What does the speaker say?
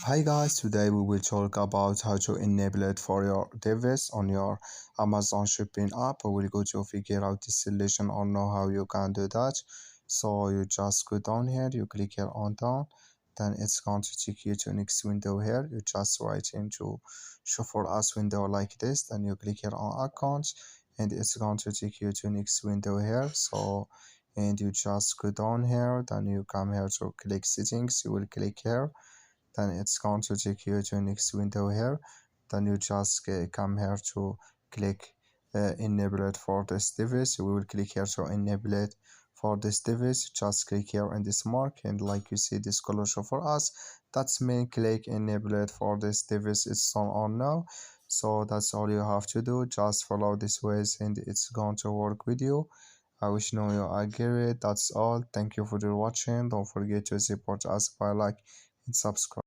Hi guys, today we will talk about how to enable it for your device on your Amazon Shopping app. We will go to figure out the solution or know how you can do that. So you just go down here, you click here on down, then it's going to take you to next window here. You just write into show for us window like this, then you click here on accounts and it's going to take you to next window here. And you just go down here, then you come here to click settings, you will click here, then it's going to take you to next window here, then you just come here to click enable it for this device. We will click here to enable it for this device. Just click here in this mark and like you see this color show for us, that's mean click enable it for this device. It's on now. So that's all you have to do. Just follow this ways and it's going to work with you. I wish know you agree. That's all. Thank you for watching. Don't forget to support us by like and subscribe.